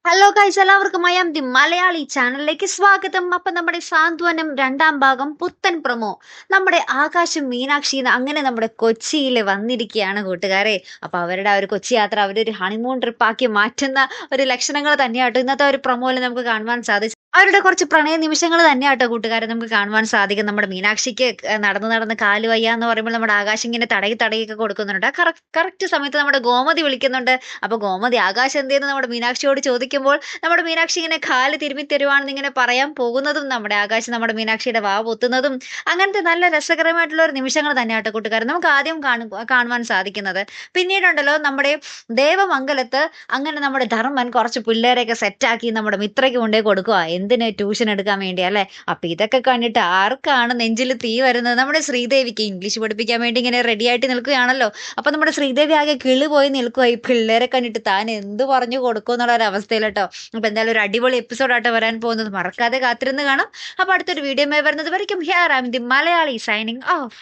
Hello guys, എല്ലാവർക്കും മയാം the Malayali ചാനലിലേക്ക് സ്വാഗതം. അപ്പൊ നമ്മുടെ സാന്ത്വനം രണ്ടാം ഭാഗം പുത്തൻ പ്രൊമോ നമ്മുടെ ആകാശം മീനാക്ഷി അങ്ങനെ നമ്മുടെ കൊച്ചിയിൽ വന്നിരിക്കുകയാണ് കൂട്ടുകാരെ. അപ്പൊ അവരുടെ ആ ഒരു കൊച്ചി യാത്ര അവരൊരു ഹണിമൂൺ ട്രിപ്പ് ആക്കി മാറ്റുന്ന ഒരു ലക്ഷണങ്ങൾ തന്നെയാട്ടോ ഇന്നത്തെ ഒരു പ്രൊമോയിൽ നമുക്ക് കാണുവാൻ സാധിച്ചു. അവരുടെ കുറച്ച് പ്രണയ നിമിഷങ്ങൾ തന്നെയാട്ടോ കൂട്ടുകാരെ നമുക്ക് കാണുവാൻ സാധിക്കും. നമ്മുടെ മീനാക്ഷിക്ക് നടന്ന് നടന്ന് കാല് വയ്യ എന്ന് പറയുമ്പോൾ നമ്മുടെ ആകാശം ഇങ്ങനെ തടയി തടയൊക്കെ കൊടുക്കുന്നുണ്ട്. കറക്റ്റ് സമയത്ത് നമ്മുടെ ഗോമതി വിളിക്കുന്നുണ്ട്. അപ്പൊ ഗോമതി ആകാശം എന്തെന്ന് നമ്മുടെ മീനാക്ഷിയോട് ചോദിക്കുമ്പോൾ നമ്മുടെ മീനാക്ഷി ഇങ്ങനെ കാല് തിരുമ്മി തരുവാണെന്ന് ഇങ്ങനെ പറയാൻ പോകുന്നതും നമ്മുടെ ആകാശം നമ്മുടെ മീനാക്ഷിയുടെ വാ പൊത്തുന്നതും അങ്ങനത്തെ നല്ല രസകരമായിട്ടുള്ള ഒരു നിമിഷങ്ങൾ തന്നെയാട്ടോ കൂട്ടുകാരൻ നമുക്ക് ആദ്യം കാണുവാൻ സാധിക്കുന്നത്. പിന്നീടുണ്ടല്ലോ നമ്മുടെ ദേവമംഗലത്ത് അങ്ങനെ നമ്മുടെ ധർമ്മൻ കുറച്ച് പിള്ളേരെയൊക്കെ സെറ്റാക്കി നമ്മുടെ മിത്രയ്ക്ക് കൊണ്ടേ കൊടുക്കുക, എന്തിന് ട്യൂഷൻ എടുക്കാൻ വേണ്ടി അല്ലെ. അപ്പൊ ഇതൊക്കെ കണ്ടിട്ട് ആർക്കാണ് നെഞ്ചിൽ തീ വരുന്നത്? നമ്മുടെ ശ്രീദേവിക്ക് ഇംഗ്ലീഷ് പഠിപ്പിക്കാൻ വേണ്ടി ഇങ്ങനെ റെഡി ആയിട്ട് നിൽക്കുകയാണല്ലോ. അപ്പൊ നമ്മുടെ ശ്രീദേവി ആകെ കിളി പോയി നിൽക്കുക ഈ പിള്ളേരെ കണ്ടിട്ട് താൻ എന്ത് പറഞ്ഞു കൊടുക്കും എന്നുള്ള ഒരു അവസ്ഥയിലട്ടോ. അപ്പൊ എന്തായാലും ഒരു അടിപൊളി എപ്പിസോഡാട്ടോ വരാൻ പോകുന്നത്, മറക്കാതെ കാത്തിരുന്ന് കാണാം. അപ്പൊ അടുത്തൊരു വീഡിയോ വരുന്നത് വരയ്ക്കും here I am the Malayali signing of.